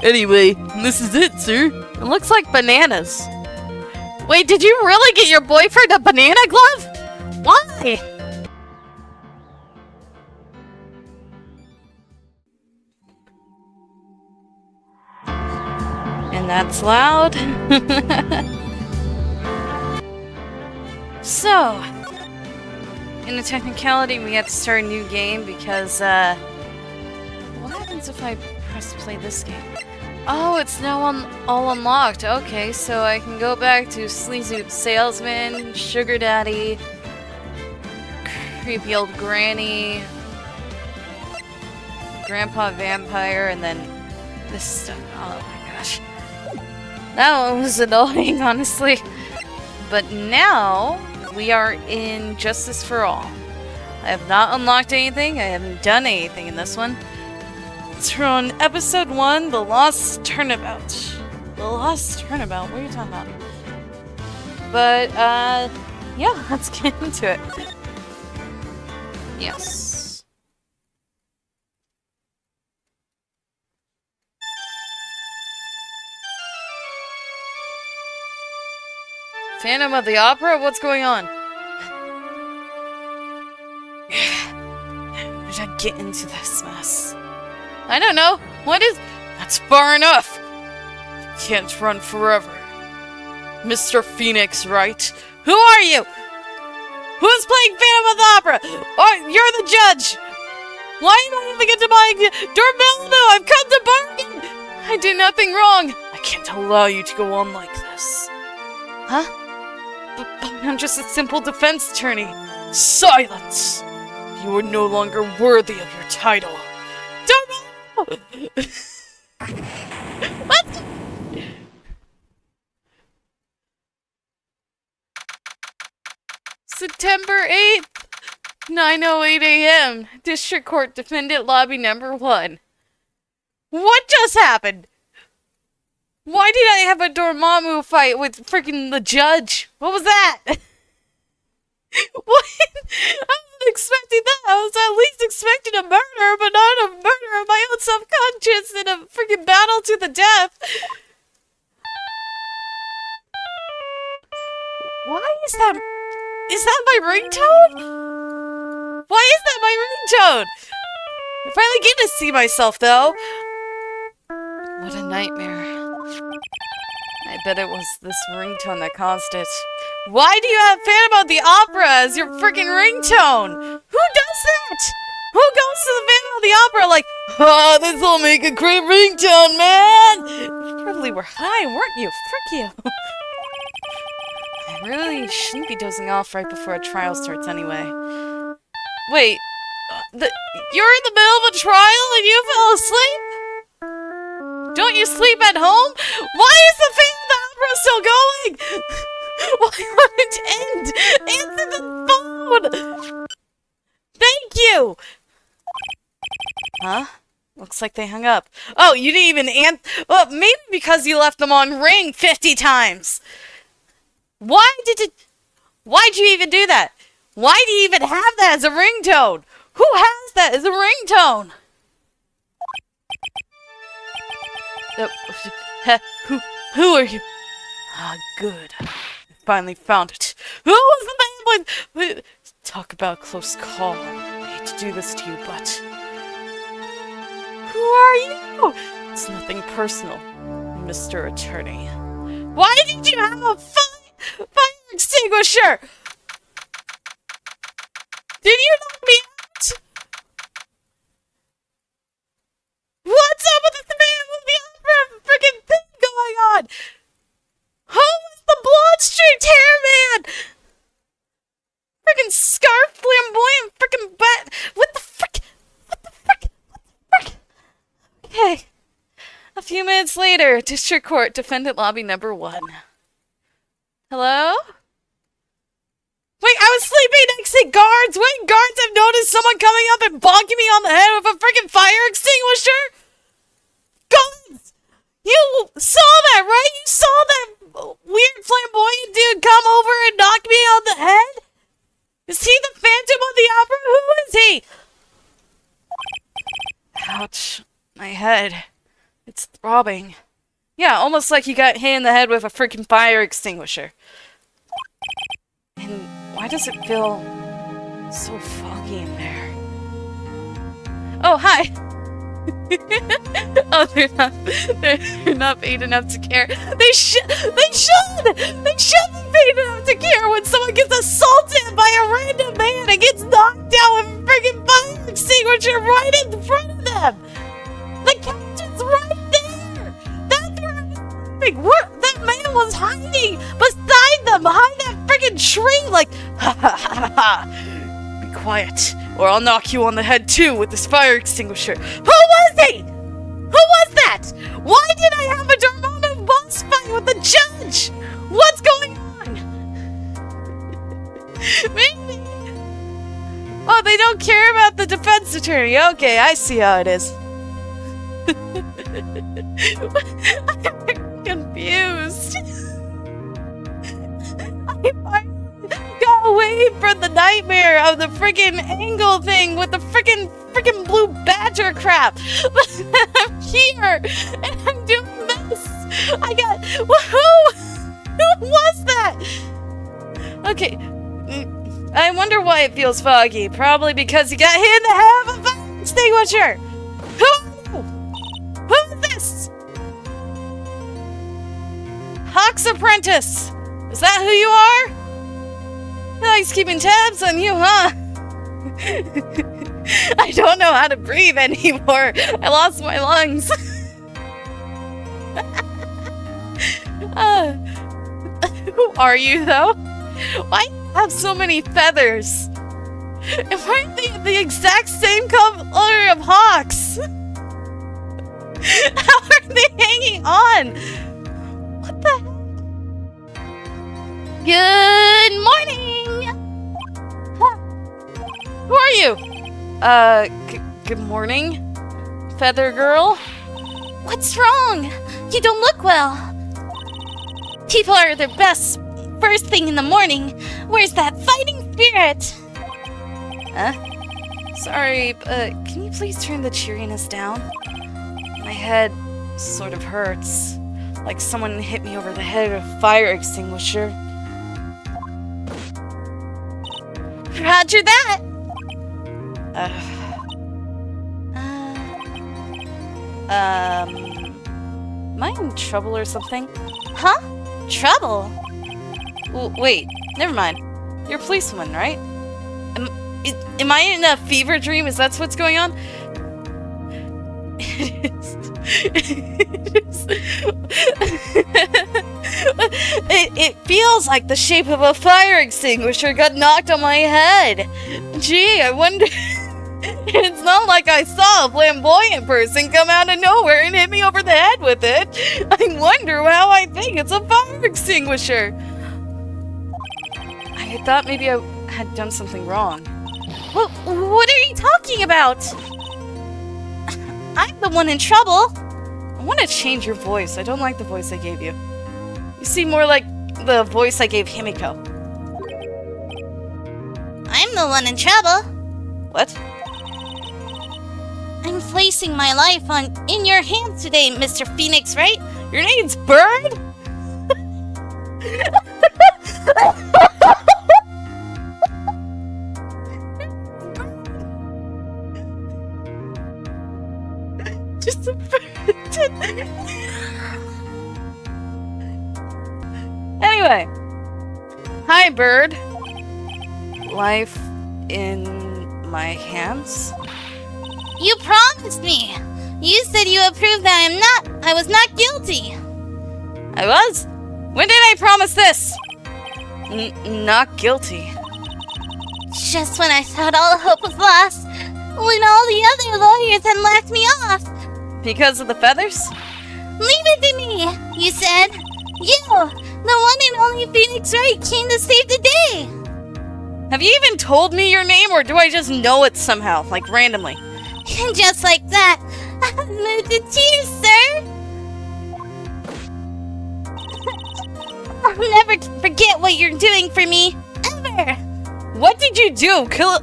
Anyway, this is it, sir. It looks like bananas. Wait, did you really get your boyfriend a banana glove? Why? And that's loud. So, in a technicality, we have to start a new game because, what happens if I press play this game? Oh, it's now all unlocked. Okay, so I can go back to Sleazy Salesman, Sugar Daddy, Creepy Old Granny, Grandpa Vampire, and then this stuff. Oh my gosh. That one was annoying, honestly. But now, we are in Justice for All. I have not unlocked anything, I haven't done anything in this one. We're on episode 1, The Lost Turnabout. The Lost Turnabout? What are you talking about? But, yeah, let's get into it. Yes. Phantom of the Opera? What's going on? How did I get into this mess? I don't know. What is... That's far enough. You can't run forever. Mr. Phoenix, Wright. Who are you? Who's playing Phantom of the Opera? Oh, you're the judge. Why am I having to my doorbell? No, I've come to bargain. I did nothing wrong. I can't allow you to go on like this. Huh? But I'm just a simple defense attorney. Silence! You are no longer worthy of your title. What? September 8th, 9:08 a.m. District Court Defendant Lobby Number 1. What just happened? Why did I have a Dormammu fight with freaking the judge? What was that? What? I wasn't expecting that. I was at least expecting a murder, but not a murder of my own subconscious in a freaking battle to the death. Why is that? Is that my ringtone? Why is that my ringtone? I finally get to see myself, though. What a nightmare. I bet it was this ringtone that caused it. Why do you have Phantom of the Opera as your freaking ringtone? Who does that? Who goes to the Phantom of the Opera like, oh, this will make a great ringtone, man? You probably were high, weren't you? Frick you. I really shouldn't be dozing off right before a trial starts anyway. Wait, you're in the middle of a trial and you fell asleep? Don't you sleep at home? Why is the Phantom of the Opera still going? Why won't it end? Answer the phone! Thank you! Huh? Looks like they hung up. Oh, you didn't even answer. Well, maybe because you left them on ring 50 times. Why'd you even do that? Why do you even have that as a ringtone? Who has that as a ringtone? Who are you? Ah, good. I finally found it. Who was the man with... Talk about a close call. I hate to do this to you, but... Who are you? It's nothing personal, Mr. Attorney. Why did you have a fire extinguisher? Did you knock me out? What's up with the man with the opera freaking thing going on? Who was the blonde-streaked hair man? Freaking scarf, flamboyant, freaking bat. What the frick? What the frick? What the frick? Okay. A few minutes later, District Court, Defendant Lobby Number 1. Hello? Wait, I was sleeping next to guards! Wait, guards have noticed someone coming up and bonking me on the head with a freaking fire extinguisher? Guards! You saw that, right? You saw that weird flamboyant dude come over and knock me on the head? Is he the Phantom of the Opera? Who is he? Ouch. My head. It's throbbing. Yeah, almost like you got hit in the head with a freaking fire extinguisher. And why does it feel so foggy in there? Oh, hi! Oh, they're not paid enough to care. They should be paid enough to care when someone gets assaulted by a random man and gets knocked down with a freaking fire extinguisher right in front of them. The captain's right there. That's where I'm going. That man was hiding beside them behind that freaking tree, like ha ha ha ha. Be quiet, or I'll knock you on the head too with this fire extinguisher. Who was he? Who was that? Why did I have a dramatic boss fight with the judge? What's going on? Maybe. Oh, they don't care about the defense attorney. Okay, I see how it is. I'm confused. I finally got away from the nightmare of the freaking angle thing with the freaking blue badger crap. But I'm here and I'm doing this. I got who was that? Okay, I wonder why it feels foggy. Probably because you got hit in the head with a fire extinguisher. Who is this? Hawk's apprentice. Is that who you are? He likes keeping tabs on you, huh? I don't know how to breathe anymore. I lost my lungs. Who are you, though? Why do you have so many feathers? And why are they the exact same color of hawks? How are they hanging on? What the heck? Good morning! Huh. Who are you? Good morning? Feather girl? What's wrong? You don't look well. People are their best first thing in the morning. Where's that fighting spirit? Huh? Sorry, but can you please turn the cheeriness down? My head sort of hurts. Like someone hit me over the head with a fire extinguisher. Roger that! Am I in trouble or something? Huh? Trouble? Wait, never mind. You're a policewoman, right? Am I in a fever dream? Is that what's going on? It feels like the shape of a fire extinguisher got knocked on my head. Gee, I wonder... It's not like I saw a flamboyant person come out of nowhere and hit me over the head with it. I wonder how I think it's a fire extinguisher. I thought maybe I had done something wrong. What are you talking about? I'm the one in trouble. I want to change your voice. I don't like the voice I gave you. You seem more like the voice I gave Himiko. I'm the one in trouble. What? I'm placing my life in your hands today, Mr. Phoenix, right? Your name's Bird? Just a bird. Anyway. Hi, Bird. Life in my hands? You promised me! You said you approved that I was not guilty! I was? When did I promise this? Not guilty. Just when I thought all hope was lost, when all the other lawyers had laughed me off. Because of the feathers? Leave it to me, you said. You, the one and only Phoenix Wright, came to save the day. Have you even told me your name, or do I just know it somehow, like randomly? And just like that, I've moved to tears, sir! I'll never forget what you're doing for me, ever! What did you do? Kill a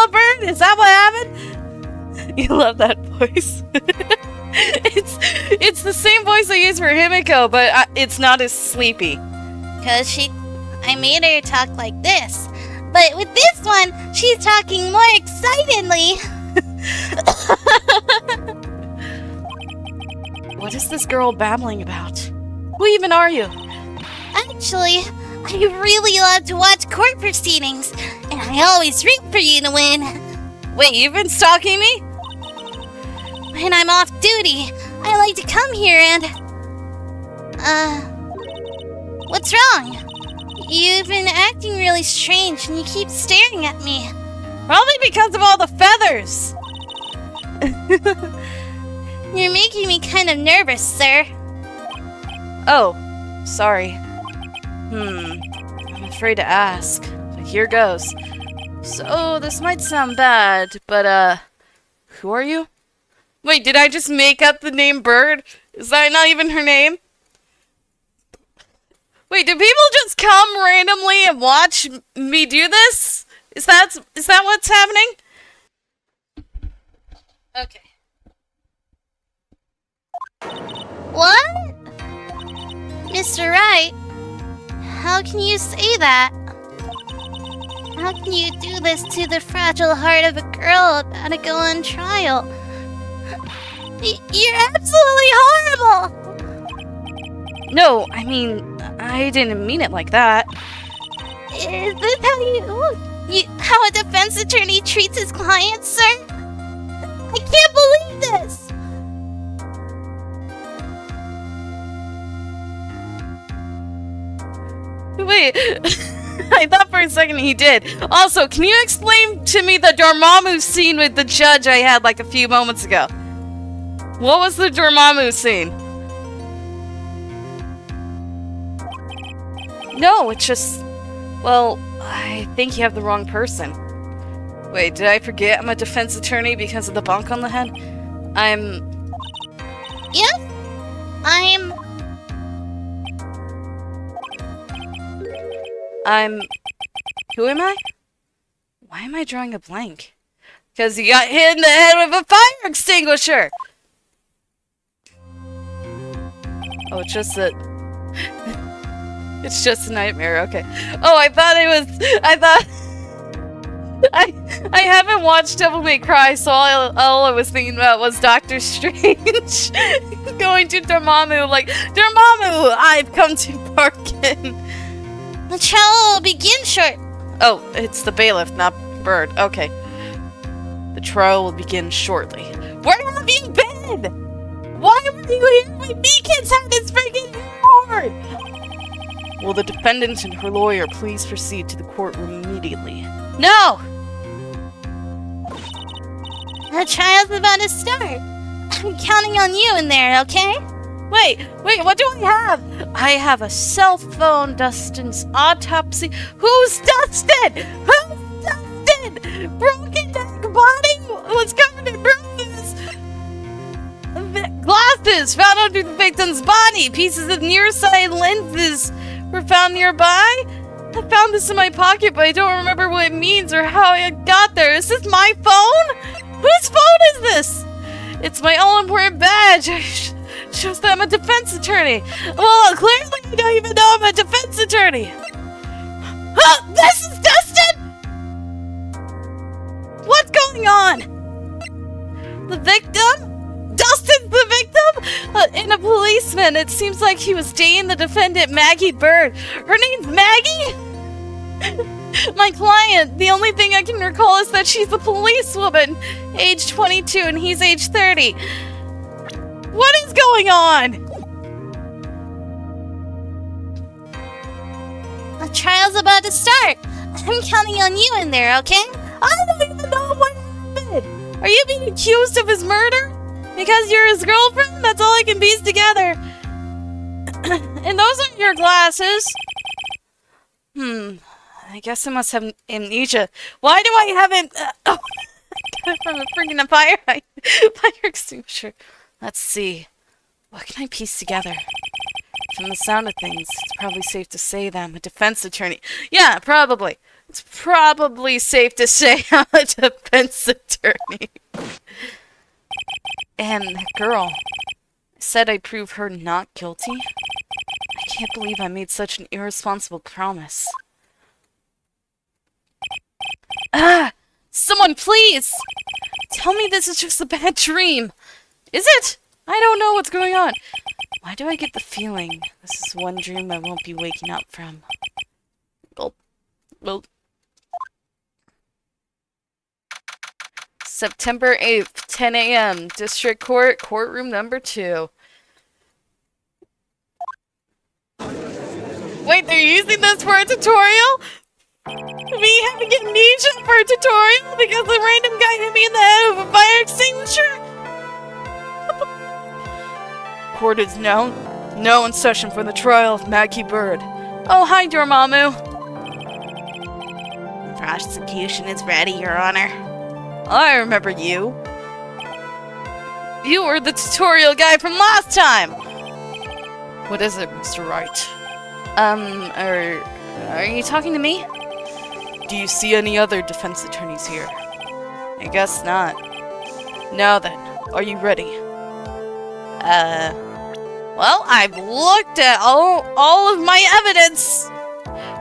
bird? Is that what happened? You love that voice. It's the same voice I use for Himiko, but it's not as sleepy. Cause I made her talk like this. But with this one, she's talking more excitedly. What is this girl babbling about? Who even are you? Actually, I really love to watch court proceedings, and I always root for you to win. Wait, you've been stalking me? When I'm off duty, I like to come here and... What's wrong? You've been acting really strange, and you keep staring at me. Probably because of all the feathers. You're making me kind of nervous, sir. Oh, sorry. I'm afraid to ask, but here goes. So, this might sound bad, but, who are you? Wait, did I just make up the name Bird? Is that not even her name? Wait, do people just come randomly and watch me do this? Is that what's happening? Okay. What? Mr. Wright, how can you say that? How can you do this to the fragile heart of a girl about to go on trial? You're absolutely horrible! No, I mean, I didn't mean it like that. Is this how a defense attorney treats his clients, sir? I can't believe this! Wait, I thought for a second he did. Also, can you explain to me the Dormammu scene with the judge I had like a few moments ago? What was the Dormammu scene? No, it's just... Well, I think you have the wrong person. Wait, did I forget I'm a defense attorney because of the bonk on the head? Yes? Who am I? Why am I drawing a blank? Because you got hit in the head with a fire extinguisher! Oh, it's just a... It's just a nightmare, okay. Oh, I haven't watched Devil May Cry, so all I was thinking about was Doctor Strange going to Dormammu, like, Dormammu, I've come to bargain. The trial will begin short. Oh, it's the bailiff, not Bird. Okay. The trial will begin shortly. Where have you been? Why were you here when Beacon's had his freaking hard? Will the defendant and her lawyer please proceed to the courtroom immediately? No! The trial's about to start. I'm counting on you in there, okay? Wait, what do I have? I have a cell phone, Dustin's autopsy. Who's Dustin? Who's Dustin? Broken neck body was covered in bruises. Glasses found under the victim's body. Pieces of nearsighted lenses were found nearby. I found this in my pocket, but I don't remember what it means or how it got there. Is this my phone? Whose phone is this? It's my all-important badge. Shows that I'm a defense attorney. Well, clearly you don't even know I'm a defense attorney. Huh, this is Dustin? What's going on? The victim? Dustin's the victim? And a policeman. It seems like he was dating the defendant, Maggie Bird. Her name's Maggie? My client, the only thing I can recall is that she's a policewoman, age 22, and he's age 30. What is going on? The trial's about to start. I'm counting on you in there, okay? I don't even know what happened. Are you being accused of his murder? Because you're his girlfriend? That's all I can piece together. And those aren't your glasses. I guess I must have amnesia. Why do I have it? Oh, I got it from a freaking fire extinguisher. Let's see. What can I piece together? From the sound of things, it's probably safe to say that I'm a defense attorney. Yeah, probably. It's probably safe to say I'm a defense attorney. And that girl. said I'd prove her not guilty? I can't believe I made such an irresponsible promise. Ah! Someone please! Tell me this is just a bad dream. Is it? I don't know what's going on. Why do I get the feeling this is one dream I won't be waking up from? Gulp. Gulp. September 8th, 10 a.m. District Court, courtroom number 2. Wait, they're using this for a tutorial? Me having amnesia for a tutorial because the random guy hit me in the head with a fire extinguisher? Court is now in session for the trial of Maggie Bird. Oh, hi, Dormammu. Prosecution is ready, Your Honor. I remember you. You were the tutorial guy from last time. What is it, Mr. Wright? Are you talking to me? Do you see any other defense attorneys here? I guess not. Now then, are you ready? Well, I've looked at all of my evidence.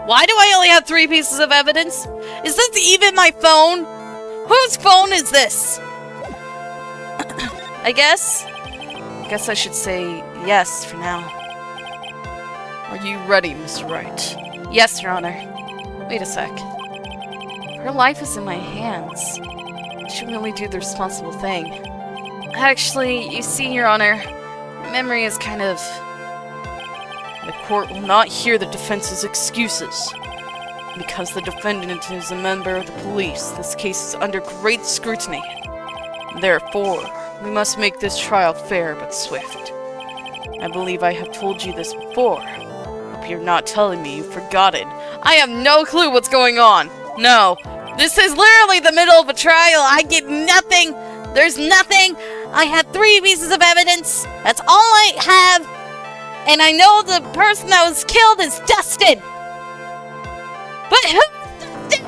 Why do I only have 3 pieces of evidence? Is this even my phone? Whose phone is this? I guess I should say yes for now. Are you ready, Mr. Wright? Yes, Your Honor. Wait a sec. Her life is in my hands. I should really do the responsible thing. Actually, you see, Your Honor, memory is kind of... The court will not hear the defense's excuses. Because the defendant is a member of the police, this case is under great scrutiny. Therefore, we must make this trial fair but swift. I believe I have told you this before. If you're not telling me, you've forgotten. I have no clue what's going on. No. This is literally the middle of a trial. I get nothing. There's nothing. I had 3 pieces of evidence. That's all I have. And I know the person that was killed is Dustin. But who's Dustin?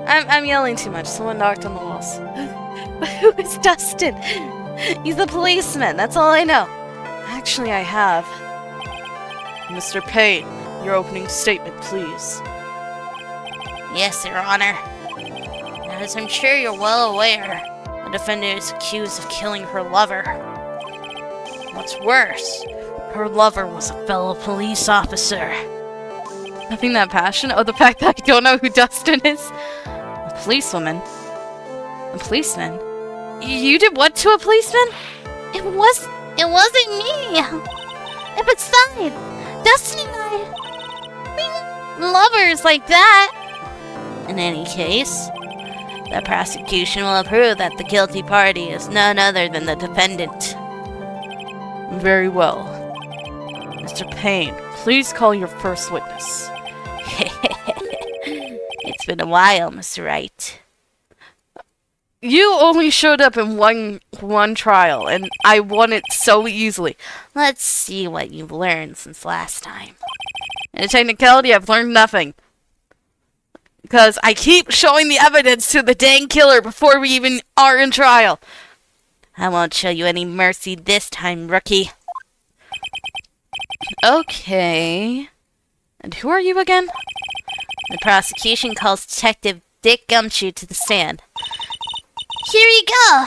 I'm yelling too much. Someone knocked on the walls. But who is Dustin? He's a policeman. That's all I know. Actually, I have. Mr. Payne, your opening statement, please. Yes, Your Honor. As I'm sure you're well aware, the defendant is accused of killing her lover. What's worse, her lover was a fellow police officer. Nothing that passionate? Oh, the fact that I don't know who Dustin is? A policewoman? A policeman? You did what to a policeman? It wasn't me. And besides, Dustin and I, we weren't lovers like that. In any case, the prosecution will prove that the guilty party is none other than the defendant. Very well. Mr. Payne, please call your first witness. It's been a while, Mr. Wright. You only showed up in one trial, and I won it so easily. Let's see what you've learned since last time. In a technicality, I've learned nothing. Because I keep showing the evidence to the dang killer before we even are in trial. I won't show you any mercy this time, rookie. Okay. And who are you again? The prosecution calls Detective Dick Gumshoe to the stand. Here you go.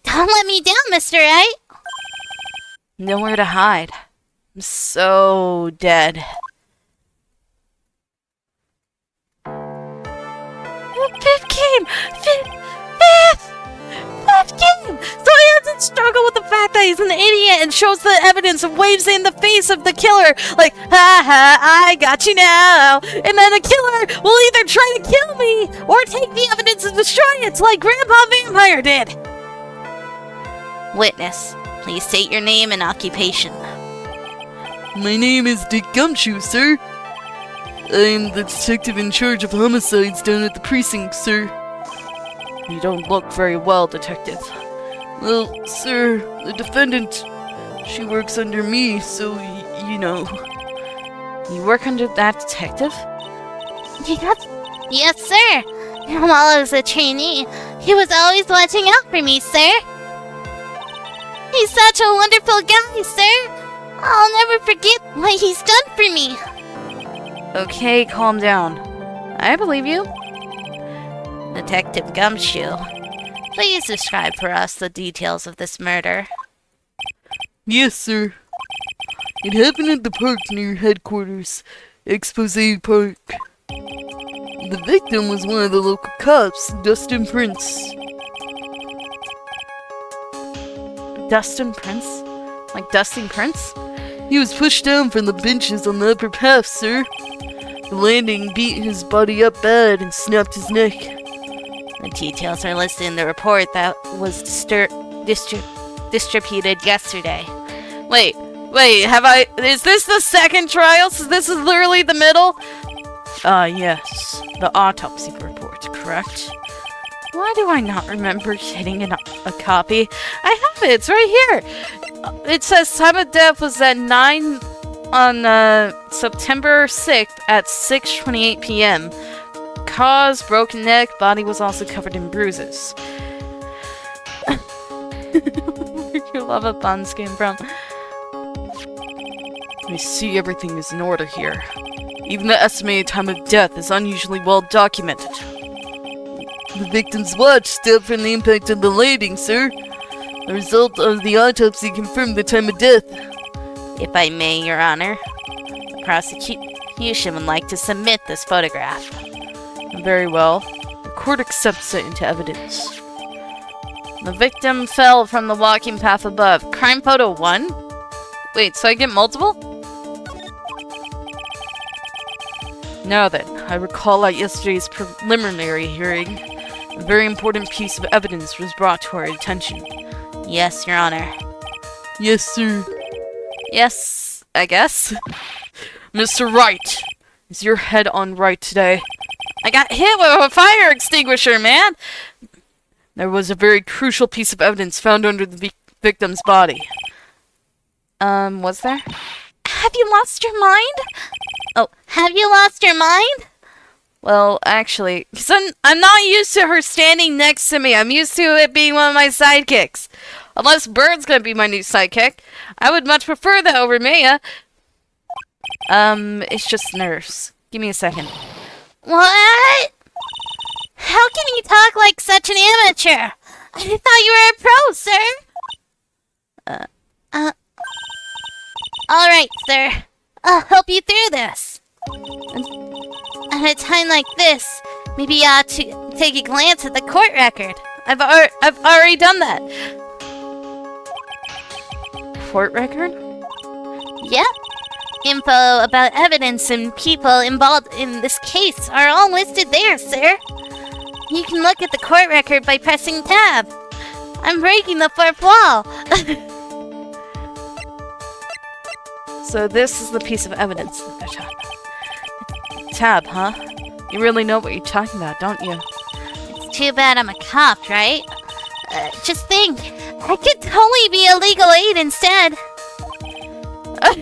Don't let me down, Mr. Wright. Nowhere to hide. I'm so dead. Fifth game! Fifth game! So he doesn't struggle with the fact that he's an idiot and shows the evidence and waves in the face of the killer like, ha ha, I got you now. And then the killer will either try to kill me or take the evidence and destroy it like Grandpa Vampire did. Witness, please state your name and occupation. My name is Dick Gumshoe, sir. I'm the detective in charge of homicides down at the precinct, sir. You don't look very well, detective. Well, sir, the defendant, she works under me, so, you know. You work under that detective? Yes, sir. And while I was a trainee, he was always watching out for me, sir. He's such a wonderful guy, sir. I'll never forget what he's done for me. Okay, calm down. I believe you. Detective Gumshoe, please describe for us the details of this murder. Yes, sir. It happened at the park near headquarters, Expose Park. The victim was one of the local cops, Dustin Prince. Dustin Prince? Like Dustin Prince? He was pushed down from the benches on the upper path, sir. The landing beat his body up bad and snapped his neck. The details are listed in the report that was distributed yesterday. Wait, is this the second trial? So this is literally the middle? Yes. The autopsy report, correct? Why do I not remember getting a copy? I have it, it's right here. It says time of death was at 9 on September 6th at 6:28 p.m. Cause, broken neck, body was also covered in bruises. Where your love of buns came from. I see everything is in order here. Even the estimated time of death is unusually well documented. The victim's watch stepped from the impact of the landing, sir. The result of the autopsy confirmed the time of death. If I may, Your Honor, the prosecution would like to submit this photograph. Very well. The court accepts it into evidence. The victim fell from the walking path above. Crime photo 1? Wait, so I get multiple? Now then, I recall at yesterday's preliminary hearing, a very important piece of evidence was brought to our attention. Yes, Your Honor. Yes, sir. Yes, I guess. Mr. Wright, is your head on right today? I got hit with a fire extinguisher, man! There was a very crucial piece of evidence found under the victim's body. Was there? Have you lost your mind? Oh, have you lost your mind? Well, actually, because I'm not used to her standing next to me. I'm used to it being one of my sidekicks. Unless Bird's gonna be my new sidekick. I would much prefer that over Maya. It's just nerves. Give me a second. What? How can you talk like such an amateur? I thought you were a pro, sir. All right, sir. I'll help you through this. At a time like this, maybe you ought to take a glance at the court record. I've already done that. Court record? Yep. Info about evidence and people involved in this case are all listed there, sir. You can look at the court record by pressing tab. I'm breaking the fourth wall. So this is the piece of evidence that they're talking about. Tab, huh? You really know what you're talking about, don't you? It's too bad I'm a cop, right? Just think, I could totally be a legal aid instead.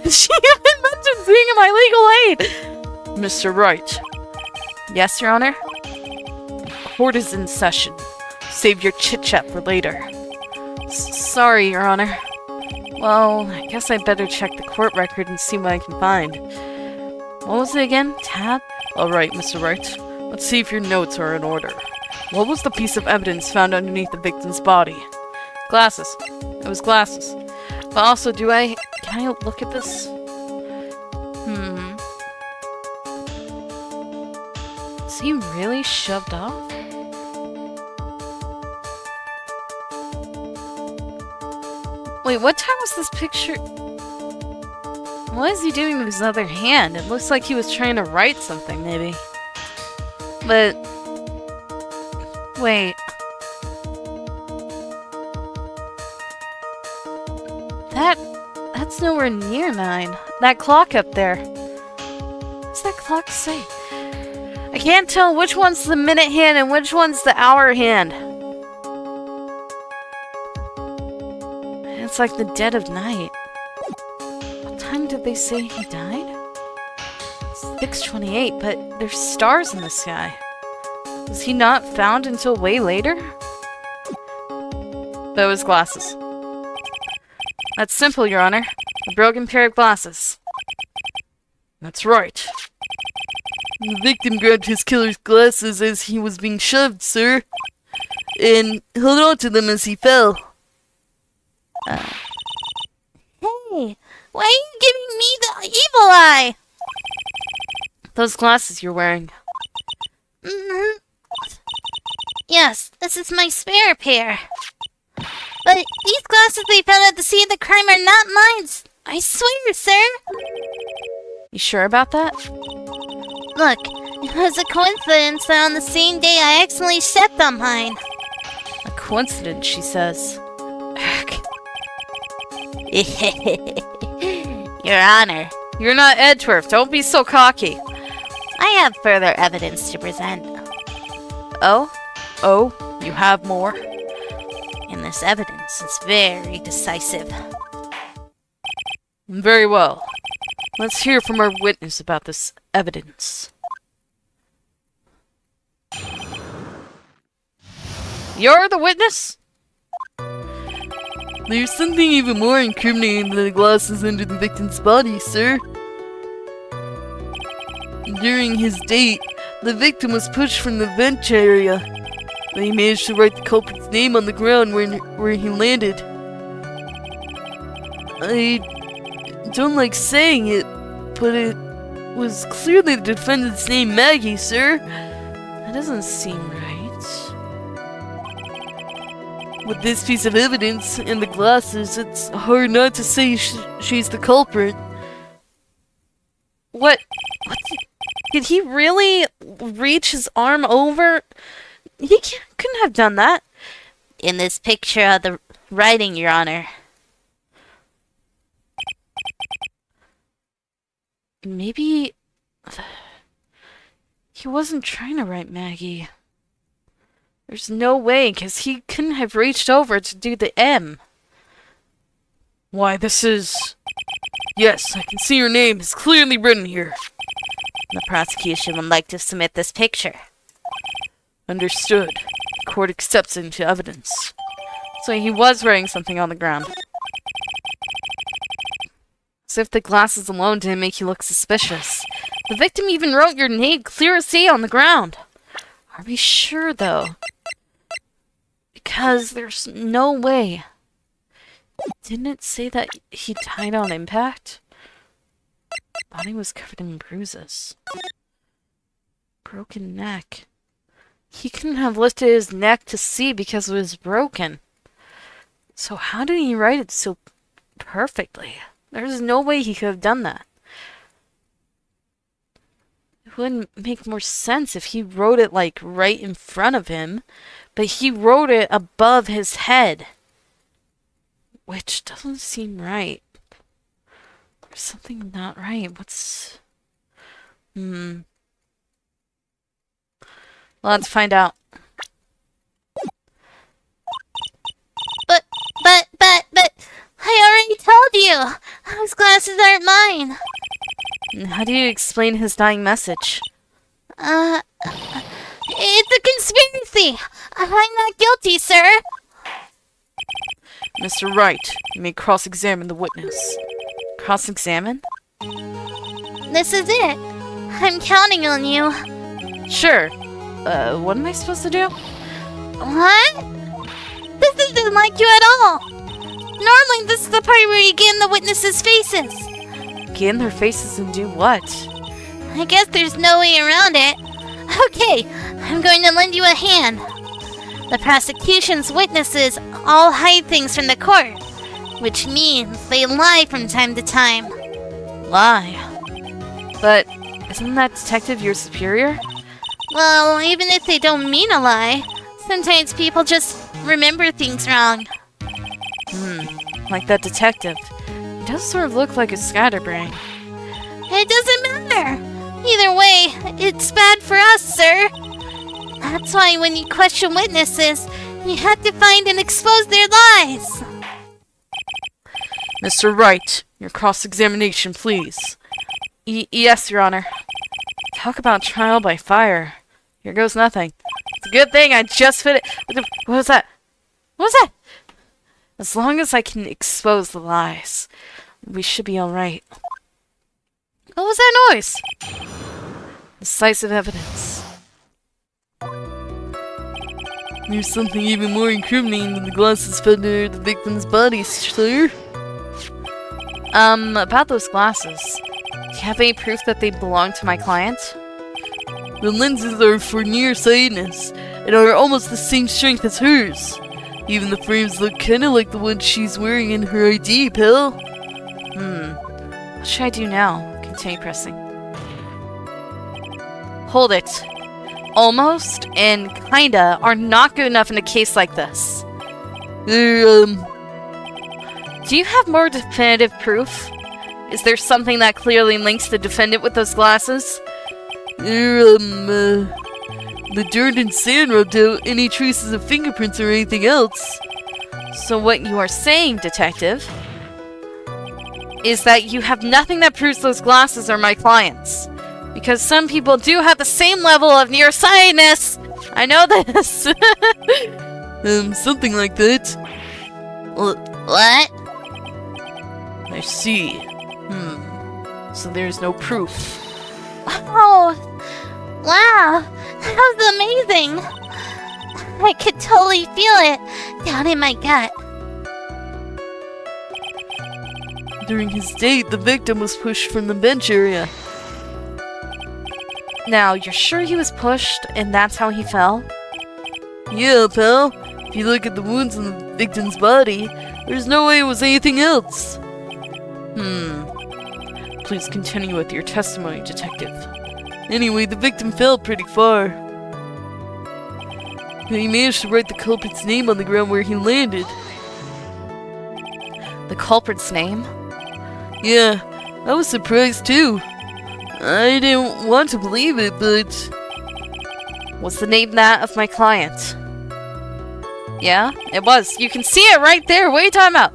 She even mentioned being my legal aid! Mr. Wright. Yes, Your Honor? Court is in session. Save your chit-chat for later. Sorry, Your Honor. Well, I guess I better check the court record and see what I can find. What was it again? Tab? Alright, Mr. Wright. Let's see if your notes are in order. What was the piece of evidence found underneath the victim's body? Glasses. It was glasses. But also, can I look at this? Is he really shoved off? Wait, what time was this picture? What is he doing with his other hand? It looks like he was trying to write something, maybe. But... wait. That's nowhere near 9. That clock up there. What's that clock say? I can't tell which one's the minute hand and which one's the hour hand. It's like the dead of night. What time did they say he died? 6:28, but there's stars in the sky. Was he not found until way later? But it was glasses. That's simple, Your Honor. A broken pair of glasses. That's right. The victim grabbed his killer's glasses as he was being shoved, sir, and held on to them as he fell. Hey, why are you giving me the evil eye? Those glasses you're wearing. Mm-hmm. Yes, this is my spare pair. But these glasses we found at the scene of the crime are not mine. I swear, sir. You sure about that? Look, it was a coincidence that on the same day I accidentally stepped on mine. A coincidence, she says. Your Honor, You're not Edgeworth. Don't be so cocky. I have further evidence to present. Oh? Oh? You have more? And this evidence is very decisive. Very well. Let's hear from our witness about this evidence. You're the witness? There's something even more incriminating than the glasses under the victim's body, sir. During his date, the victim was pushed from the bench area, but he managed to write the culprit's name on the ground where he landed. I don't like saying it, but it was clearly the defendant's name, Maggie, sir. That doesn't seem right. With this piece of evidence and the glasses, it's hard not to say she's the culprit. What did he really reach his arm over? He couldn't have done that. In this picture of the writing, Your Honor. Maybe he wasn't trying to write Maggie. There's no way, because he couldn't have reached over to do the M. Why, this is... Yes, I can see your name is clearly written here. The prosecution would like to submit this picture. Understood. The court accepts it into evidence. So he was writing something on the ground. As if the glasses alone didn't make you look suspicious. The victim even wrote your name clear as day on the ground. Are we sure, though? Because there's no way. Didn't it say that he died on impact? Body was covered in bruises. Broken neck. He couldn't have lifted his neck to see because it was broken. So how did he write it so perfectly? There's no way he could have done that. It wouldn't make more sense if he wrote it, like, right in front of him, but he wrote it above his head. Which doesn't seem right. There's something not right. What's... Let's find out. But, I already told you! Those glasses aren't mine! How do you explain his dying message? It's a conspiracy! I'm not guilty, sir! Mr. Wright, you may cross-examine the witness. Cross-examine? This is it. I'm counting on you. Sure. What am I supposed to do? What? This isn't like you at all! Normally, this is the part where you get in the witnesses' faces. Get in their faces and do what? I guess there's no way around it. Okay, I'm going to lend you a hand. The prosecution's witnesses all hide things from the court, which means they lie from time to time. Lie? But isn't that detective your superior? Well, even if they don't mean a lie, sometimes people just remember things wrong. Like that detective. He does sort of look like a scatterbrain. It doesn't matter. Either way, it's bad for us, sir. That's why when you question witnesses, you have to find and expose their lies. Mr. Wright, your cross-examination, please. Yes, Your Honor. Talk about trial by fire. Here goes nothing. It's a good thing I just fit it. What was that? What was that? As long as I can expose the lies, we should be alright. What was that noise? Decisive evidence. There's something even more incriminating than the glasses found near the victim's body, sir. About those glasses. Do you have any proof that they belong to my client? The lenses are for nearsightedness and are almost the same strength as hers. Even the frames look kinda like the ones she's wearing in her ID, pal. What should I do now? Continue pressing. Hold it. Almost and kinda are not good enough in a case like this. They're, Do you have more definitive proof? Is there something that clearly links the defendant with those glasses? the dirt and sand rubbed out any traces of fingerprints or anything else. So what you are saying, detective, is that you have nothing that proves those glasses are my client's. Because some people do have the same level of nearsightedness! I know this! Something like that. What? I see. So there's no proof. Oh, wow, that was amazing. I could totally feel it down in my gut. During his date, the victim was pushed from the bench area. Now, you're sure he was pushed and that's how he fell? Yeah, pal. If you look at the wounds on the victim's body, there's no way it was anything else. Please continue with your testimony, detective. Anyway, the victim fell pretty far. He managed to write the culprit's name on the ground where he landed. The culprit's name? Yeah, I was surprised too. I didn't want to believe it, but... Was the name that of my client? Yeah, it was. You can see it right there. What are you talking about?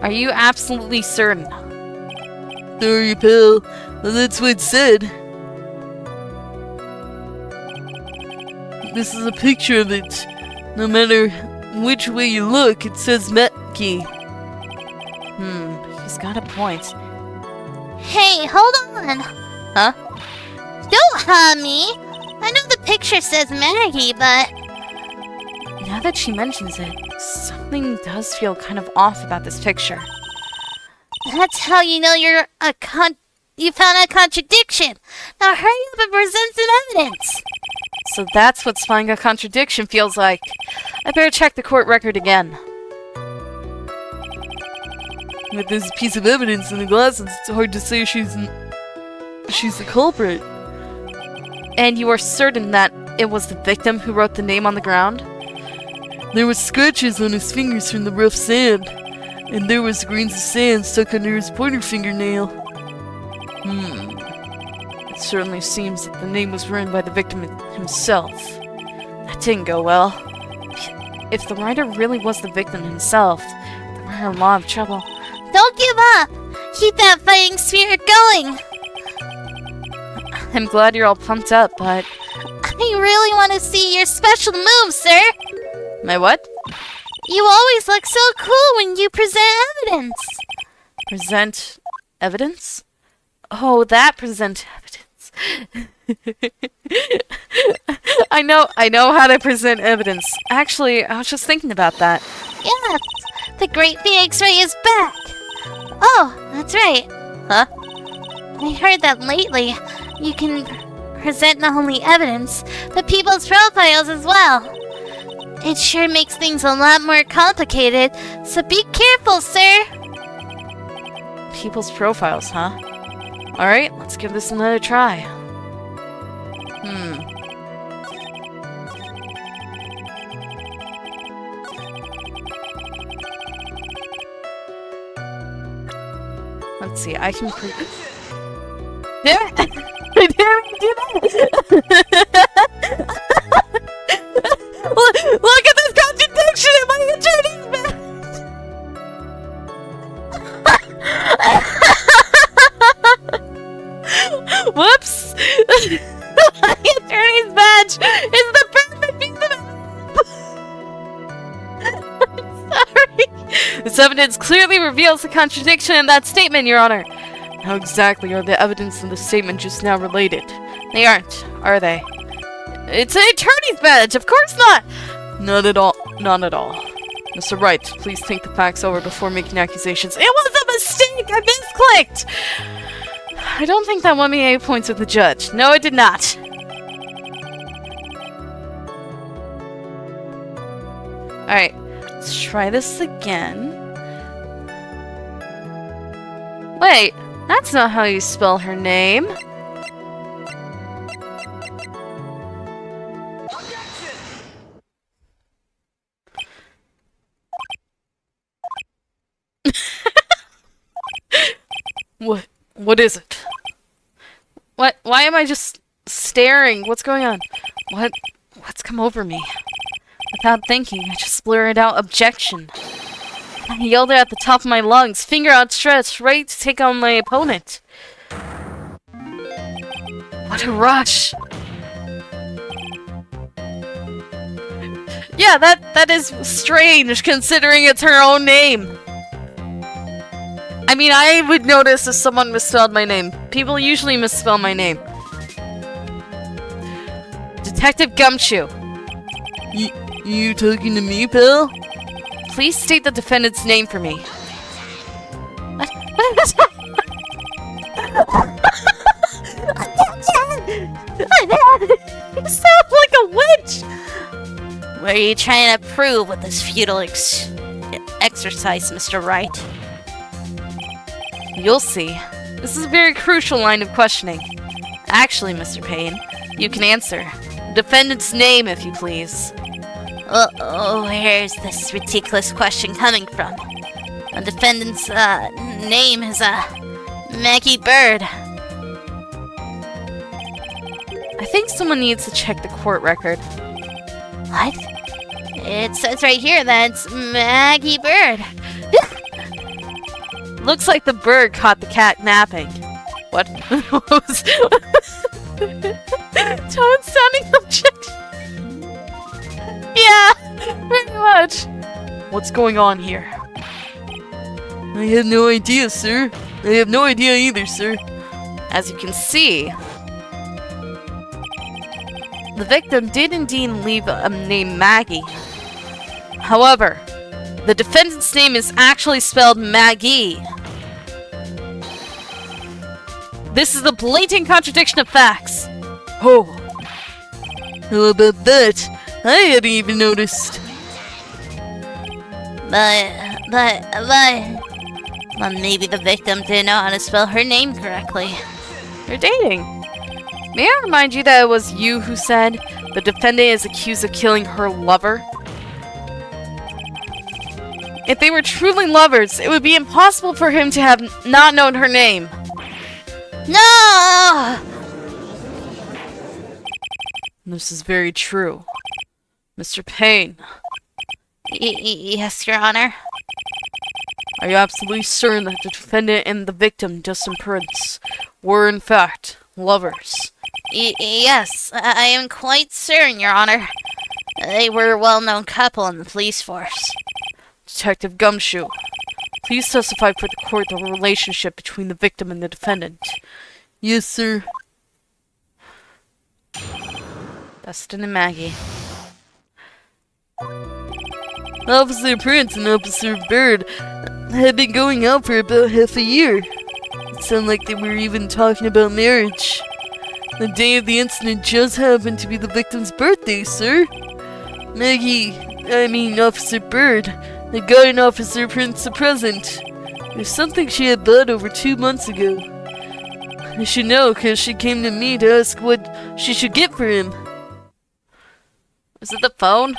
Are you absolutely certain? Sorry, pal. That's what it said. This is a picture of it. No matter which way you look, it says Metki. He's got a point. Hey, hold on. Huh? Don't harm me. I know the picture says Maggie, but... Now that she mentions it, something does feel kind of off about this picture. That's how you know you found a contradiction. Now hurry up and present some evidence. So that's what spying a contradiction feels like. I better check the court record again. With this piece of evidence in the glasses, it's hard to say she's the culprit. And you are certain that it was the victim who wrote the name on the ground? There was scratches on his fingers from the rough sand, and there was grains of sand stuck under his pointer fingernail. It certainly seems that the name was written by the victim himself. That didn't go well. If the writer really was the victim himself, then we're in a lot of trouble. Don't give up. Keep that fighting spirit going. I'm glad you're all pumped up, but... I really want to see your special moves, sir. My what? You always look so cool when you present evidence. Present evidence? Oh, that present evidence. I know how to present evidence. Actually, I was just thinking about that. Yes, the Great Phoenix Ray is back. Oh, that's right. Huh? I heard that lately you can present not only evidence, but people's profiles as well. It sure makes things a lot more complicated, so be careful, sir. People's profiles, huh? Alright, let's give this another try. Let's see, I can Damn it! I didn't do that! Look at this contradiction in my attorney's badge! Whoops! My attorney's badge is the This evidence clearly reveals the contradiction in that statement, Your Honor. How exactly are the evidence in the statement just now related? They aren't, are they? It's an attorney's badge, of course not! Not at all. Not at all. Mr. Wright, please think the facts over before making accusations. It was a mistake! I misclicked! I don't think that won me 8 points with the judge. No, it did not. Alright, let's try this again. Wait, that's not how you spell her name. What is it? Why am I just staring? What's going on? What's come over me? Without thinking, I just blurted out objection. I yelled it at the top of my lungs, finger outstretched, ready to take on my opponent. What a rush! Yeah, that is strange, considering it's her own name. I mean, I would notice if someone misspelled my name. People usually misspell my name. Detective Gumshoe. You talking to me, pal? Please state the defendant's name for me. What? You sound like a witch! What are you trying to prove with this futile exercise, Mr. Wright? You'll see. This is a very crucial line of questioning. Actually, Mr. Payne, you can answer. The defendant's name, if you please. Where's this ridiculous question coming from? The defendant's name is Maggie Bird. I think someone needs to check the court record. What? It says right here that it's Maggie Bird. Looks like the bird caught the cat napping. What? What was... Toad sounding object. Yeah, pretty much. What's going on here? I have no idea, sir. I have no idea either, sir. As you can see, the victim did indeed leave a name Maggie. However, the defendant's name is actually spelled Maggie. This is a blatant contradiction of facts. Oh. How about that? I hadn't even noticed. But maybe the victim didn't know how to spell her name correctly. You're dating. May I remind you that it was you who said the defendant is accused of killing her lover? If they were truly lovers, it would be impossible for him to have not known her name. No! This is very true. Mr. Payne. Yes, Your Honor. Are you absolutely certain that the defendant and the victim, Dustin Prince, were in fact lovers? Yes, I am quite certain, Your Honor. They were a well-known couple in the police force. Detective Gumshoe, please testify for the court the relationship between the victim and the defendant. Yes, sir. Dustin and Maggie. Officer Prince and Officer Bird had been going out for about half a year. It sounded like they were even talking about marriage. The day of the incident just happened to be the victim's birthday, sir. Officer Bird had gotten Officer Prince a present. There's something she had bought over 2 months ago. I should know, because she came to me to ask what she should get for him. Is it the phone?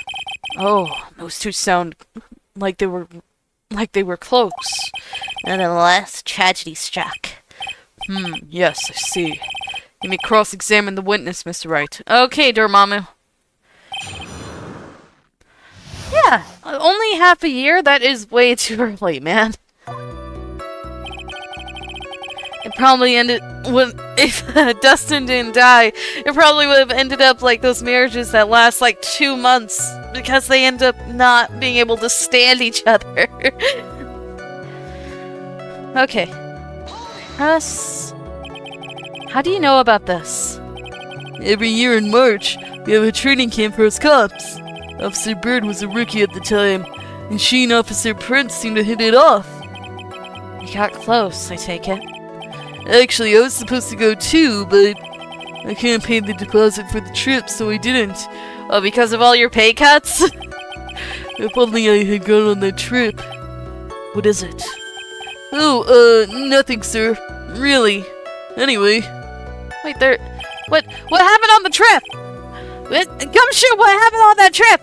Oh, those two sound like they were close. Nonetheless, tragedy struck. Yes, I see. You may cross-examine the witness, Mr. Wright. Okay, Dormammu. Yeah, only half a year? That is way too early, man. It probably ended with, if Dustin didn't die, it probably would have ended up like those marriages that last like 2 months because they end up not being able to stand each other. Okay. Press. How do you know about this? Every year in March, we have a training camp for us cops. Officer Bird was a rookie at the time, and she and Officer Prince seemed to hit it off. You got close, I take it. Actually, I was supposed to go too, but I couldn't pay the deposit for the trip, so I didn't. Oh, because of all your pay cuts? If only I had gone on that trip. What is it? Oh, nothing, sir. Really. Anyway. Wait, What happened on the trip? Come shoot, what happened on that trip?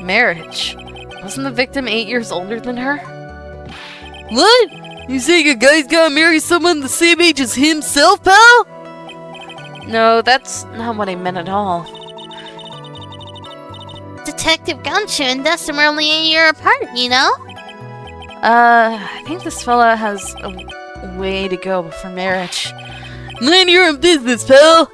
Marriage. Wasn't the victim 8 years older than her? What? You saying a guy's gotta marry someone the same age as himself, pal? No, that's not what I meant at all. Detective Gumshoe and Dustin were only a year apart, you know? I think this fella has a way to go for marriage. Mind your own business, pal!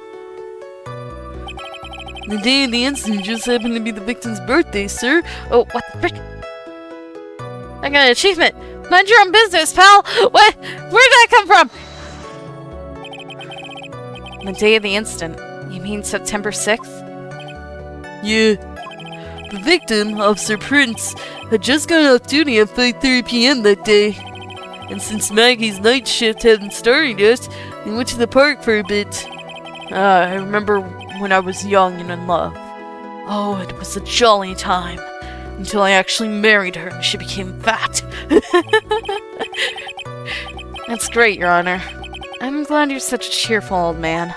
The day of the incident just happened to be the victim's birthday, sir. Oh, what the frick? I got an achievement! Mind your own business, pal! What? Where'd that come from? The day of the incident. You mean September 6th? Yeah. The victim, Officer Prince, had just gone off duty at 5:30 p.m. that day. And since Maggie's night shift hadn't started yet, we went to the park for a bit. I remember when I was young and in love. Oh, it was a jolly time. Until I actually married her and she became fat. That's great, Your Honor. I'm glad you're such a cheerful old man.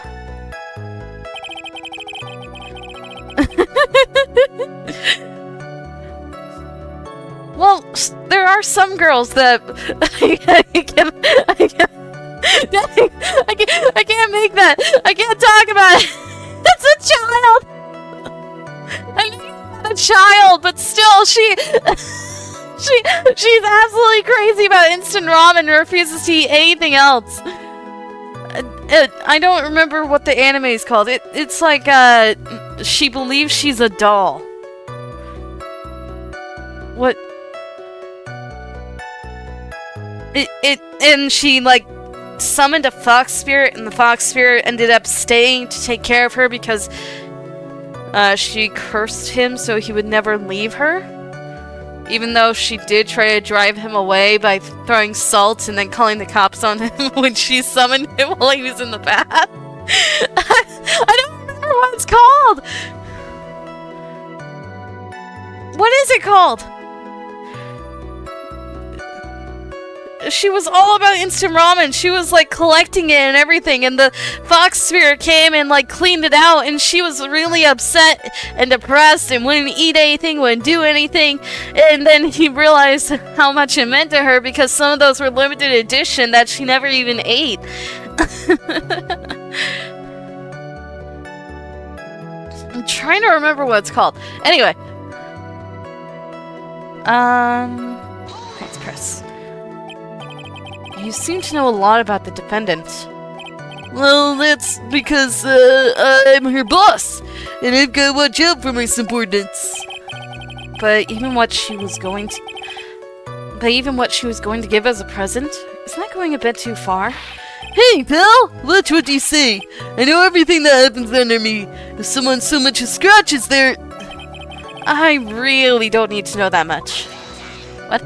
Well, there are some girls that I can't make that. I can't talk about it. That's a child. I know you're not a child, but still, she's absolutely crazy about instant ramen and refuses to eat anything else. I don't remember what the anime is called. It's like she believes she's a doll. What? And she like summoned a fox spirit, and the fox spirit ended up staying to take care of her because she cursed him so he would never leave her. Even though she did try to drive him away by throwing salt and then calling the cops on him when she summoned him while he was in the bath. I don't remember what it's called. What is it called? She was all about instant ramen. She was like collecting it and everything, and the fox spirit came and like cleaned it out, and she was really upset and depressed and wouldn't eat anything, wouldn't do anything. And then he realized how much it meant to her because some of those were limited edition that she never even ate. I'm trying to remember what it's called. Anyway. Let's press. You seem to know a lot about the defendant. Well, that's because, I'm her boss, and I've got to watch out for my subordinates. But even what she was going to give as a present, isn't that going a bit too far? Hey, pal! Watch what you say. I know everything that happens under me. If someone so much as scratches their... I really don't need to know that much. What?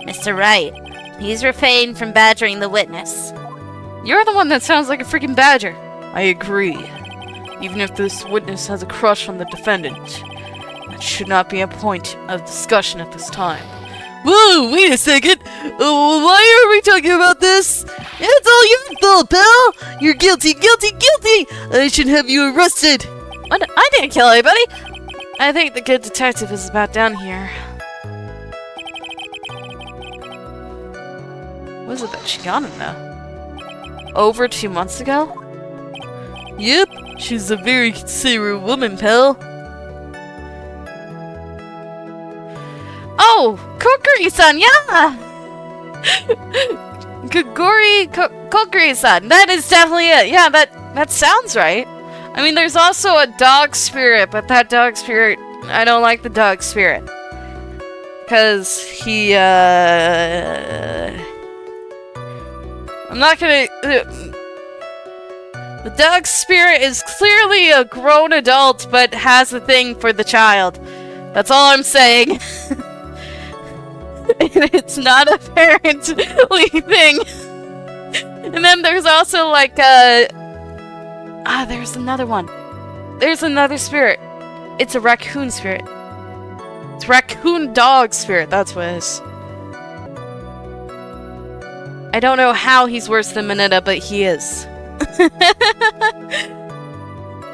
Mr. Wright, please refrain from badgering the witness. You're the one that sounds like a freaking badger. I agree. Even if this witness has a crush on the defendant, that should not be a point of discussion at this time. Whoa, wait a second! Why are we talking about this? It's all your fault, pal! You're guilty, guilty, guilty! I should have you arrested! What? I didn't kill anybody! I think the good detective is about done here. What is it that she got him, though? Over 2 months ago? Yep, she's a very considerate woman, pal. Oh! Kokori-san, yeah! Kokori-san, that is definitely it. Yeah, that sounds right. I mean, there's also a dog spirit, but that dog spirit, I don't like the dog spirit. because he, I'm not gonna... the dog spirit is clearly a grown adult, but has a thing for the child. That's all I'm saying. And it's not a parently thing. And then there's also like there's another one. There's another spirit. It's a raccoon spirit. It's raccoon dog spirit, that's what it is. I don't know how he's worse than Mineta, but he is.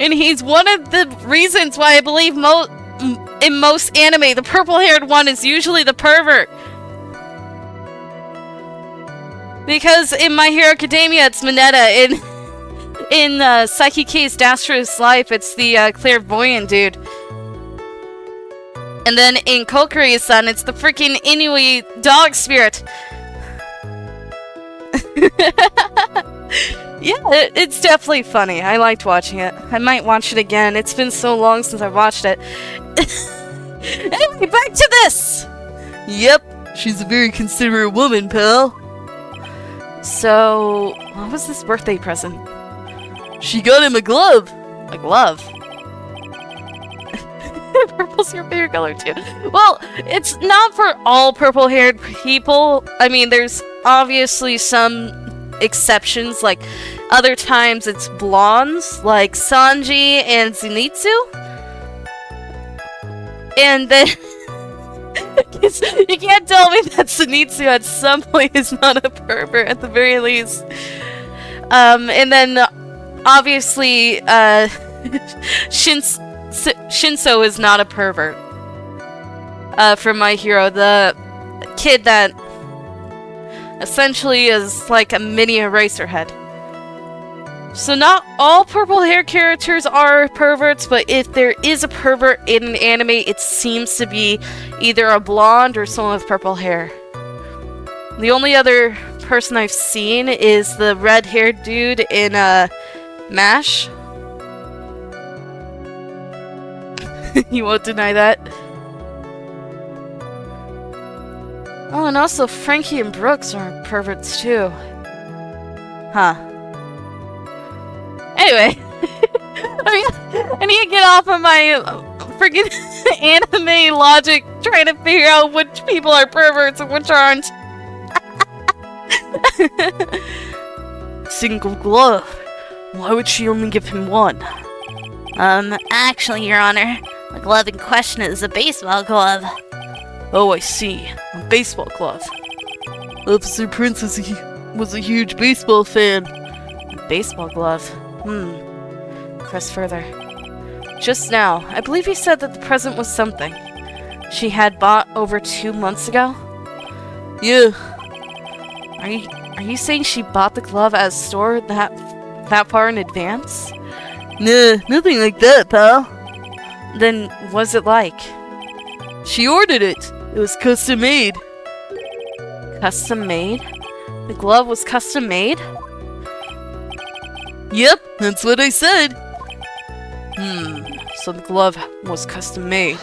And he's one of the reasons why I believe in most anime, the purple-haired one is usually the pervert. Because in My Hero Academia, it's Mineta. In Psyche K's Dastro's Life, it's the clairvoyant dude. And then in Kokiri-san, it's the freaking Inui dog spirit. Yeah, it's definitely funny. I liked watching it. I might watch it again. It's been so long since I watched it. Anyway, back to this! Yep, she's a very considerate woman, pal. So, what was this birthday present? She got him a glove! A glove? Purple's your favorite color too. Well, it's not for all purple-haired people. I mean, there's obviously some exceptions, like other times it's blondes, like Sanji and Zenitsu. And then you can't tell me that Zenitsu at some point is not a pervert at the very least. And then obviously Shinso is not a pervert. From My Hero, the kid that essentially is like a mini Eraserhead. So not all purple hair characters are perverts, but if there is a pervert in an anime, it seems to be either a blonde or someone with purple hair. The only other person I've seen is the red-haired dude in MASH. You won't deny that. Oh, and also Frankie and Brooks are perverts too. Huh. Anyway. I need to get off of my freaking anime logic trying to figure out which people are perverts and which aren't. Single glove. Why would she only give him one? Actually, Your Honor, the glove in question is a baseball glove. Oh, I see. A baseball glove. Officer Prince was a huge baseball fan. A baseball glove? Press further. Just now, I believe he said that the present was something she had bought over 2 months ago? Yeah. Are you saying she bought the glove at a store that far in advance? Nah, nothing like that, pal. Then, what's it like? She ordered it. It was custom made. Custom made? The glove was custom made? Yep, that's what I said. So the glove was custom made.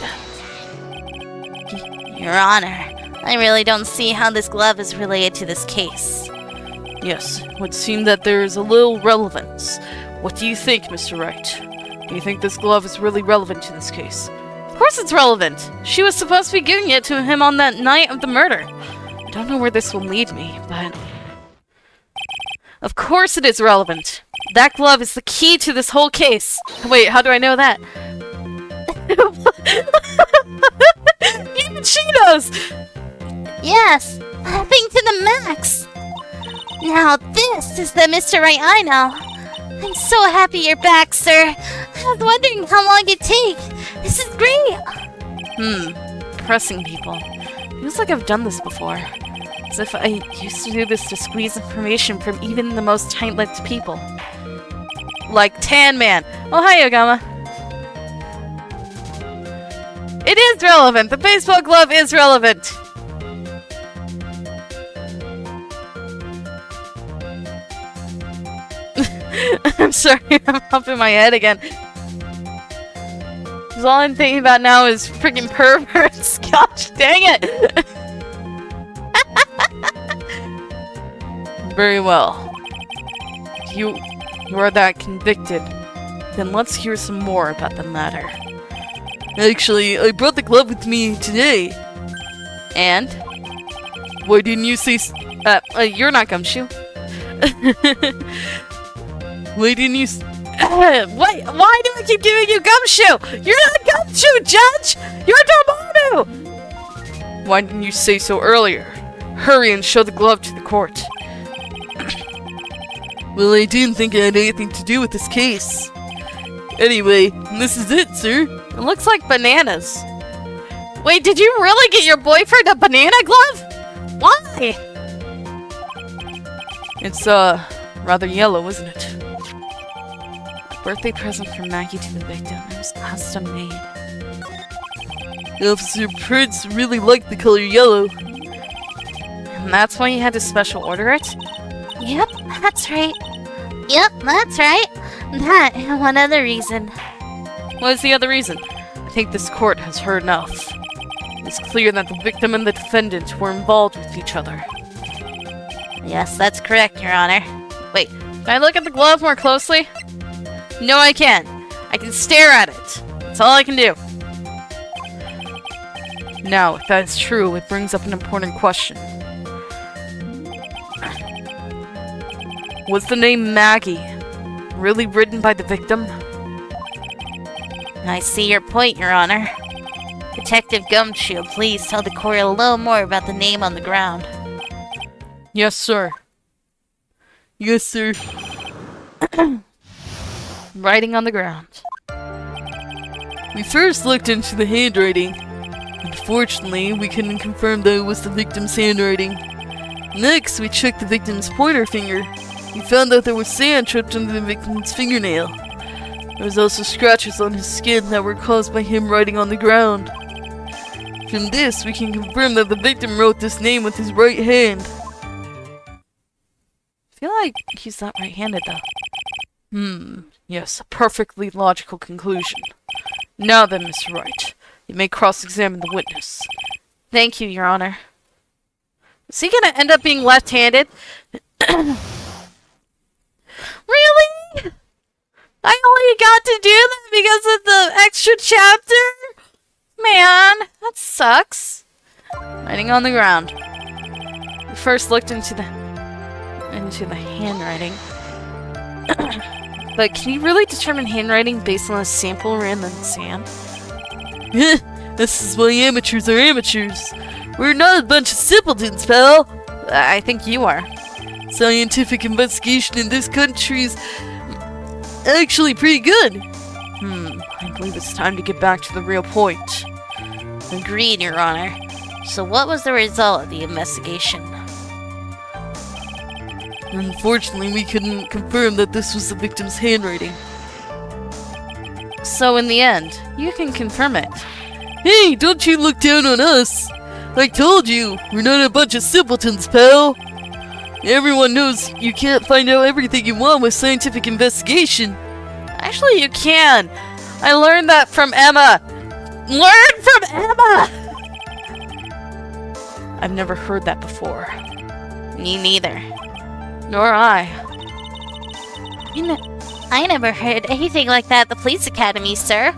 Your Honor, I really don't see how this glove is related to this case. Yes, it would seem that there is a little relevance. What do you think, Mr. Wright? Do you think this glove is really relevant to this case? Of course it's relevant! She was supposed to be giving it to him on that night of the murder. I don't know where this will lead me, but... Of course it is relevant! That glove is the key to this whole case! Wait, how do I know that? Even she knows! Yes, laughing to the max! Now this is the Mr. Wright I know. I'm so happy you're back, sir. I was wondering how long it'd take. This is great! Pressing people. Feels like I've done this before. As if I used to do this to squeeze information from even the most tight-lipped people. Like Tan Man. Oh, hi, Yogama. It is relevant! The baseball glove is relevant! I'm sorry, I'm up in my head again. Because all I'm thinking about now is freaking perverts. Gosh dang it! Very well. You are that convicted. Then let's hear some more about the matter. Actually, I brought the glove with me today. And? Why didn't you say You're not Gumshoe. Why didn't you Why do I keep giving you Gumshoe? You're not Gumshoe, Judge! You're Dormammu! Why didn't you say so earlier? Hurry and show the glove to the court. Well, I didn't think it had anything to do with this case. Anyway, this is it, sir. It looks like bananas. Wait, did you really get your boyfriend a banana glove? Why? It's, rather yellow, isn't it? A birthday present from Maggie to the victim. It was custom made. Officer Prince really liked the color yellow. And that's why you had to special order it? Yep, that's right. Yep, that's right. That and one other reason. What is the other reason? I think this court has heard enough. It's clear that the victim and the defendant were involved with each other. Yes, that's correct, Your Honor. Wait, can I look at the glove more closely? No, I can't. I can stare at it. That's all I can do. Now, if that is true, it brings up an important question. Was the name Maggie really written by the victim? I see your point, Your Honor. Detective Gumshoe, please tell the court a little more about the name on the ground. Yes, sir. Yes, sir. Writing on the ground. We first looked into the handwriting. Unfortunately, we couldn't confirm that it was the victim's handwriting. Next, we checked the victim's pointer finger. We found out there was sand trapped under the victim's fingernail. There was also scratches on his skin that were caused by him writing on the ground. From this, we can confirm that the victim wrote this name with his right hand. I feel like he's not right-handed, though. Yes, a perfectly logical conclusion. Now then, Mr. Wright, you may cross-examine the witness. Thank you, Your Honor. Is he gonna end up being left-handed? Really? I only got to do that because of the extra chapter? Man, that sucks. Writing on the ground. We first looked into the handwriting. But can you really determine handwriting based on a sample rather than sand? This is why amateurs are amateurs. We're not a bunch of simpletons, pal. I think you are. Scientific investigation in this country's actually pretty good. I believe it's time to get back to the real point. Agreed, Your Honor. So what was the result of the investigation? Unfortunately, we couldn't confirm that this was the victim's handwriting. So in the end, you can confirm it. Hey, don't you look down on us! I told you, we're not a bunch of simpletons, pal! Everyone knows you can't find out everything you want with scientific investigation. Actually, you can! I learned that from Emma! Learn from Emma! I've never heard that before. Me neither. Nor I. I never heard anything like that at the police academy, sir.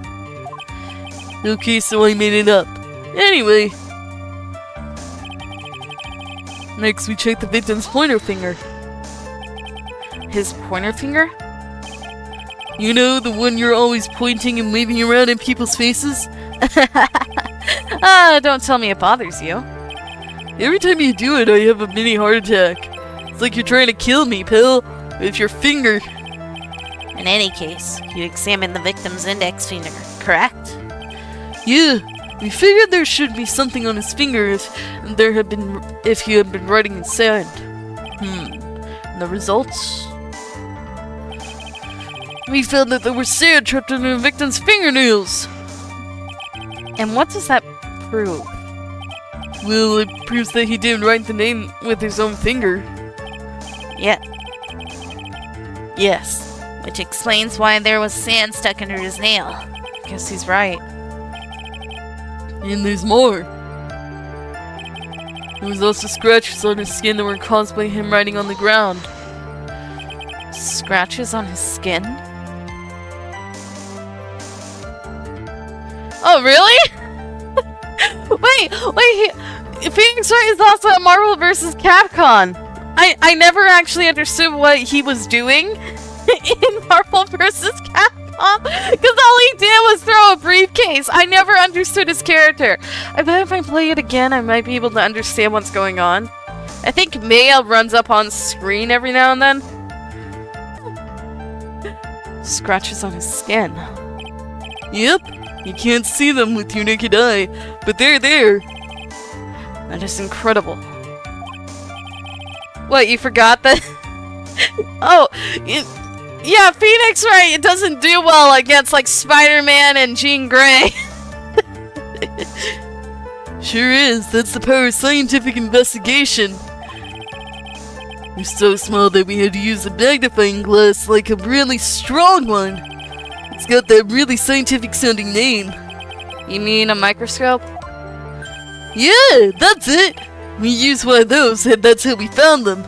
Okay, so I made it up. Anyway. Next, we check the victim's pointer finger. His pointer finger? You know, the one you're always pointing and waving around in people's faces? Don't tell me it bothers you. Every time you do it, I have a mini heart attack. It's like you're trying to kill me, pal, with your finger. In any case, you examined the victim's index finger, correct? Yeah, we figured there should be something on his finger if he had been writing in sand. And the results? We found that there was sand trapped under the victim's fingernails. And what does that prove? Well, it proves that he didn't write the name with his own finger. Yeah. Yes. Which explains why there was sand stuck under his nail. Guess he's right. And there's more. There was also scratches on his skin that were caused by him riding on the ground. Scratches on his skin? Oh, really? wait, Phoenix Wright is also at Marvel vs. Capcom. I never actually understood what he was doing in Marvel vs. Capcom, because all he did was throw a briefcase. I never understood his character. I bet if I play it again, I might be able to understand what's going on. I think Maya runs up on screen every now and then. Scratches on his skin. Yep, you can't see them with your naked eye, but they're there. That is incredible. What, you forgot that? Oh, yeah, Phoenix Wright, it doesn't do well against, like, Spider-Man and Jean Grey. Sure is, that's the power of scientific investigation. They're so small that we had to use a magnifying glass, like a really strong one. It's got that really scientific sounding name. You mean a microscope? Yeah, that's it! We used one of those, and that's how we found them.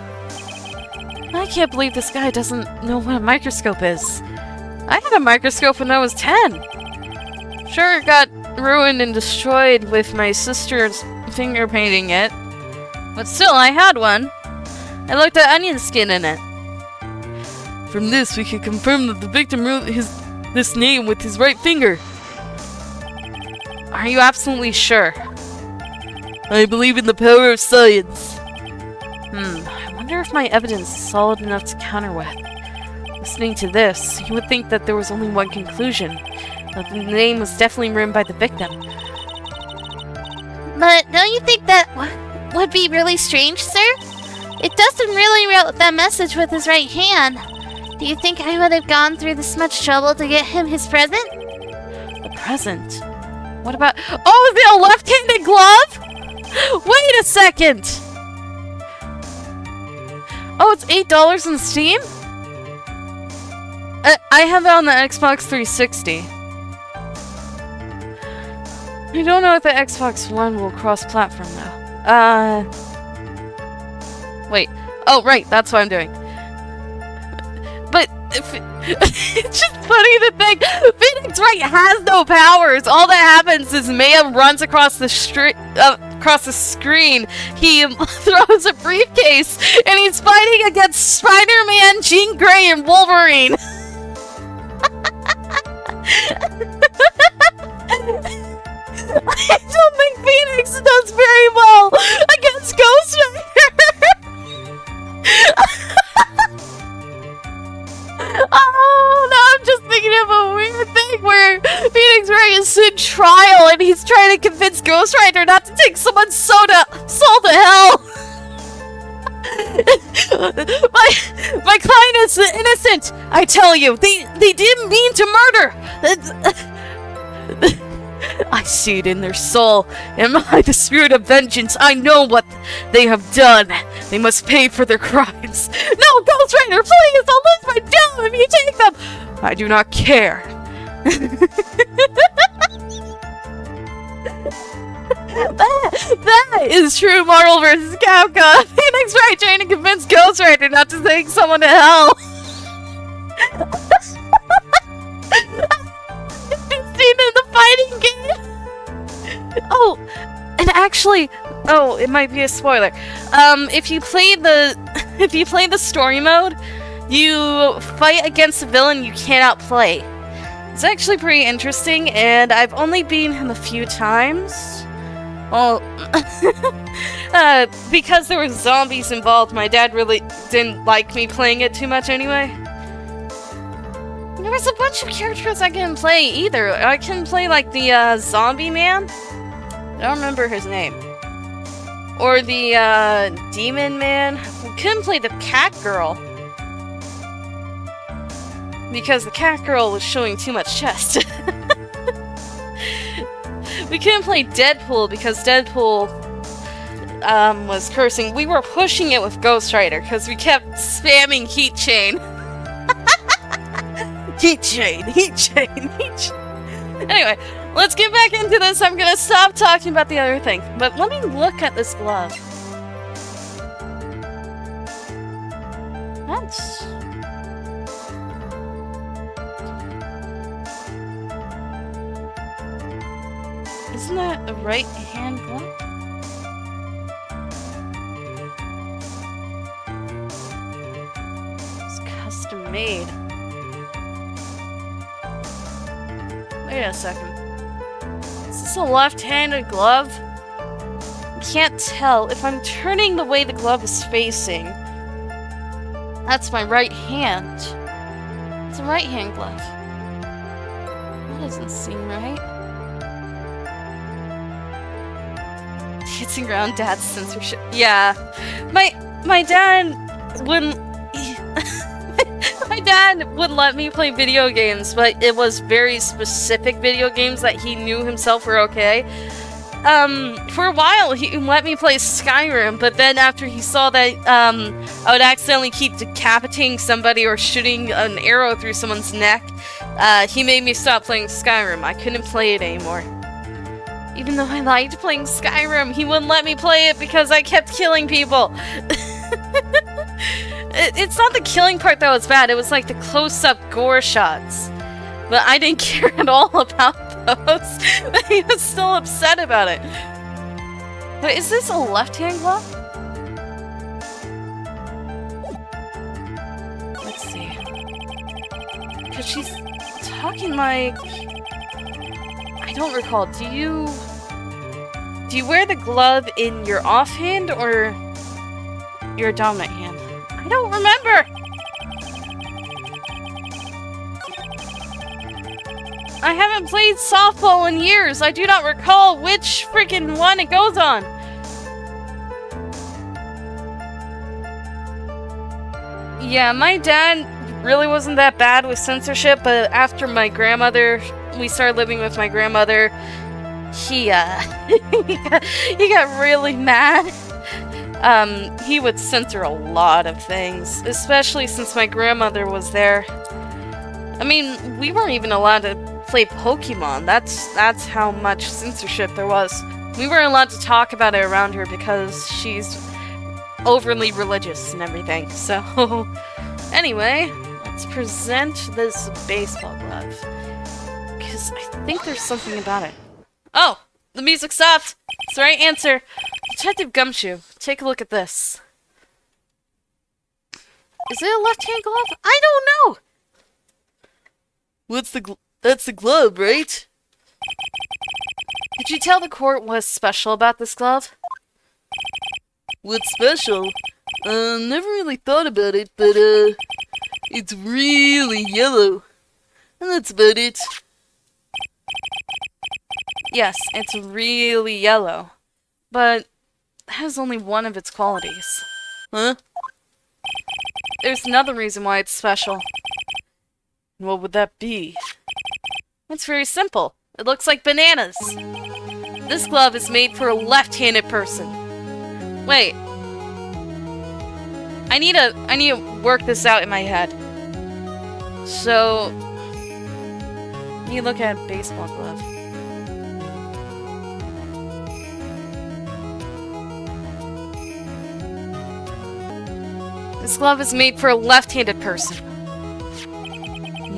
I can't believe this guy doesn't know what a microscope is. I had a microscope when I was 10. Sure, it got ruined and destroyed with my sister's finger painting it. But still, I had one. I looked at onion skin in it. From this, we can confirm that the victim wrote this name with his right finger. Are you absolutely sure? I believe in the power of science. I wonder if my evidence is solid enough to counter with. Listening to this, you would think that there was only one conclusion. That the name was definitely ruined by the victim. But don't you think that would be really strange, sir? It doesn't really wrote that message with his right hand. Do you think I would have gone through this much trouble to get him his present? A present? What about— oh, is it a left-handed glove? Wait a second! Oh, it's $8 on Steam? I have it on the Xbox 360. I don't know if the Xbox One will cross-platform though. Wait. Oh, right, that's what I'm doing. But it's just funny to think Phoenix Wright has no powers. All that happens is Maya runs across the screen. He throws a briefcase, and he's fighting against Spider-Man, Jean Grey, and Wolverine. I don't think Phoenix does very well against Ghost Rider. Oh, now I'm just thinking of a weird thing where Phoenix Wright is in trial and he's trying to convince Ghost Rider not to take someone's soul to hell. My client is innocent, I tell you. They didn't mean to murder. I see it in their soul. Am I the spirit of vengeance? I know what they have done. They must pay for their crimes. No, Ghost Rider, please! I'll lose my job if you take them! I do not care. That is true Marvel vs. Capcom. Phoenix Wright trying to convince Ghost Rider not to take someone to hell. Seen in the fighting game. Oh, and actually, oh, it might be a spoiler. If you play the story mode, you fight against a villain you cannot play. It's actually pretty interesting, and I've only beaten him a few times. Well, because there were zombies involved, my dad really didn't like me playing it too much anyway. There was a bunch of characters I couldn't play either. I couldn't play like the zombie man. I don't remember his name. Or the demon man. I couldn't play the cat girl. Because the cat girl was showing too much chest. We couldn't play Deadpool because Deadpool was cursing. We were pushing it with Ghost Rider because we kept spamming Heat Chain. Heat Chain, Heat Chain, Heat Chain. Anyway, let's get back into this. I'm gonna stop talking about the other thing. But let me look at this glove. That's... Isn't that a right hand glove? It's custom made. Wait a second. Is this a left-handed glove? I can't tell. If I'm turning the way the glove is facing, that's my right hand. It's a right-hand glove. That doesn't seem right. Dancing around dad's censorship. Yeah. My dad wouldn't... My dad would let me play video games, but it was very specific video games that he knew himself were okay. For a while, he let me play Skyrim, but then after he saw that I would accidentally keep decapitating somebody or shooting an arrow through someone's neck, he made me stop playing Skyrim. I couldn't play it anymore. Even though I liked playing Skyrim, he wouldn't let me play it because I kept killing people. It's not the killing part that was bad, it was like the close-up gore shots. But I didn't care at all about those. He was still upset about it. But is this a left-hand glove? Let's see. Because she's talking like... I don't recall. Do you wear the glove in your offhand or your dominant hand? I don't remember! I haven't played softball in years. I do not recall which freaking one it goes on. Yeah, my dad really wasn't that bad with censorship, but after we started living with my grandmother, he got really mad. He would censor a lot of things, especially since my grandmother was there. I mean, we weren't even allowed to play Pokemon. That's how much censorship there was. We weren't allowed to talk about it around her because she's overly religious and everything. So, anyway, let's present this baseball glove. Because I think there's something about it. Oh! The music stopped! It's the right answer. Detective Gumshoe, take a look at this. Is it a left-hand glove? I don't know! That's the glove, right? Did you tell the court what's special about this glove? What's special? Never really thought about it, but, it's really yellow. And that's about it. Yes, it's really yellow. But that has only one of its qualities. Huh? There's another reason why it's special. What would that be? It's very simple. It looks like bananas. This glove is made for a left-handed person. Wait. I need to work this out in my head. So, you look at a baseball glove. This glove is made for a left-handed person.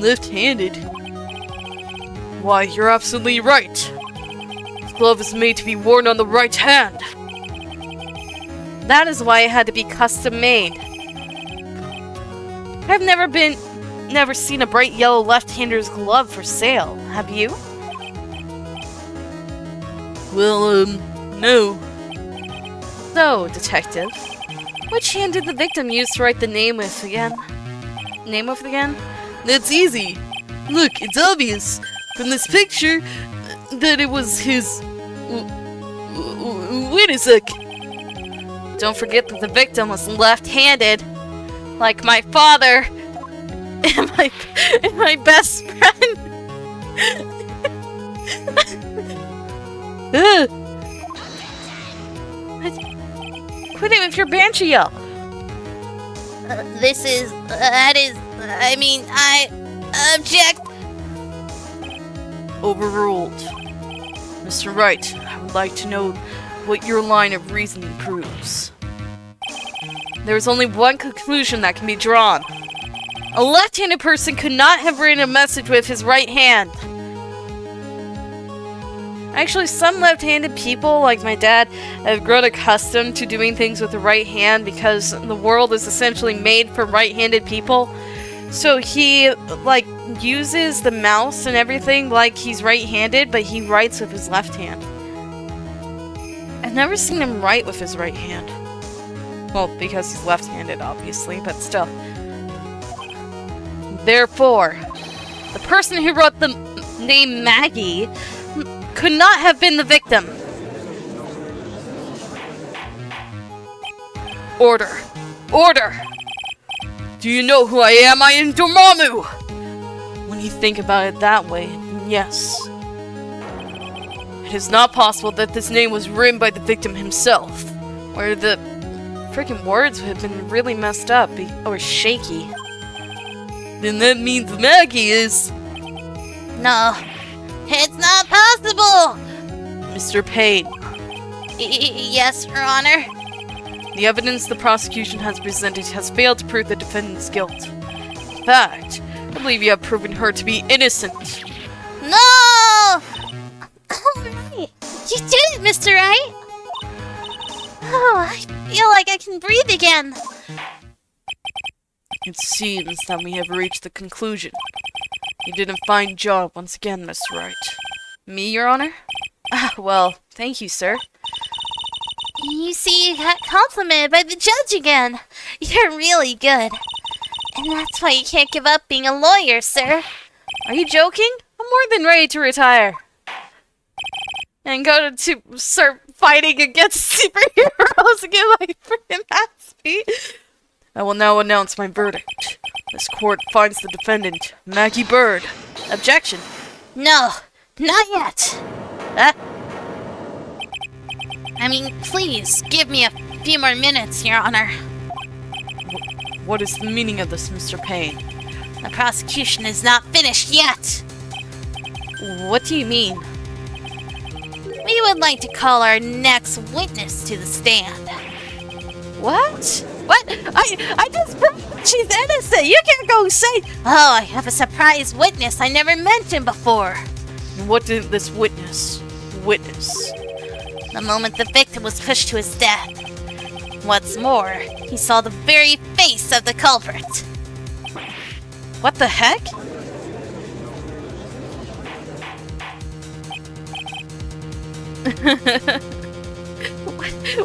Left-handed? Why, you're absolutely right. This glove is made to be worn on the right hand. That is why it had to be custom made. I've never seen a bright yellow left-hander's glove for sale. Have you? Well, no. So, detective, which hand did the victim use to write the name with again? Name with again? That's easy. Look, it's obvious from this picture that it was his... Wait a sec. Don't forget that the victim was left-handed, like my father and my best friend. Quit it with your banshee yell. I object. Overruled. Mr. Wright, I would like to know what your line of reasoning proves. There is only one conclusion that can be drawn. A left-handed person could not have written a message with his right hand. Actually, some left-handed people, like my dad, have grown accustomed to doing things with the right hand because the world is essentially made for right-handed people. So he, like, uses the mouse and everything like he's right-handed, but he writes with his left hand. I've never seen him write with his right hand. Well, because he's left-handed, obviously, but still. Therefore, the person who wrote the name Maggie could not have been the victim. Order! Order! Do you know who I am? I am Dormammu! When you think about it that way, then yes. It is not possible that this name was written by the victim himself, or the freaking words would have been really messed up or shaky. Then that means Maggie is... No, it's not possible! Mr. Payne. Yes, Your Honor. The evidence the prosecution has presented has failed to prove the defendant's guilt. In fact, I believe you have proven her to be innocent. No! Alright, you did it, Mr. Wright! Oh, I feel like I can breathe again. It seems that we have reached the conclusion. You did a fine job once again, Mr. Wright. Me, Your Honor? Well, thank you, sir. You see, you got complimented by the judge again. You're really good. And that's why you can't give up being a lawyer, sir. Are you joking? I'm more than ready to retire. And go to start fighting against superheroes and get my freaking ass beat. I will now announce my verdict. This court finds the defendant, Maggie Bird. Objection. No, not yet. I mean, please, give me a few more minutes, Your Honor. What is the meaning of this, Mr. Payne? The prosecution is not finished yet. What do you mean? We would like to call our next witness to the stand. What? What? I just proved she's innocent. You can't go say... Oh, I have a surprise witness I never mentioned before. What did this witness witness? The moment the victim was pushed to his death. What's more, he saw the very face of the culprit. What the heck?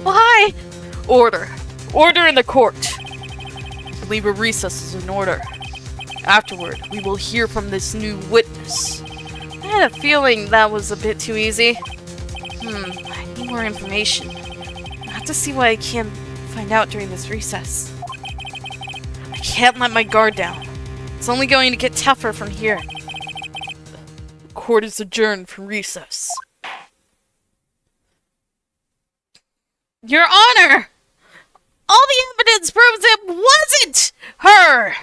Why? Order! Order in the court! I believe a recess is in order. Afterward, we will hear from this new witness. I had a feeling that was a bit too easy. I need more information. I have to see what I can find out during this recess. I can't let my guard down. It's only going to get tougher from here. Court is adjourned for recess. Your Honor! All the evidence proves it wasn't her!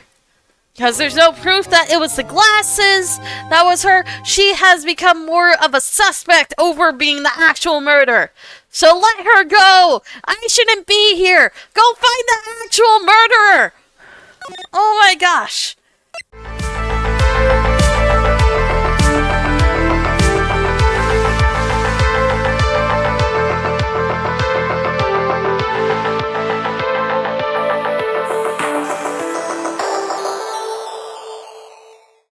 Because there's no proof that it was the glasses that was her. She has become more of a suspect over being the actual murderer. So let her go! I shouldn't be here! Go find the actual murderer! Oh my gosh!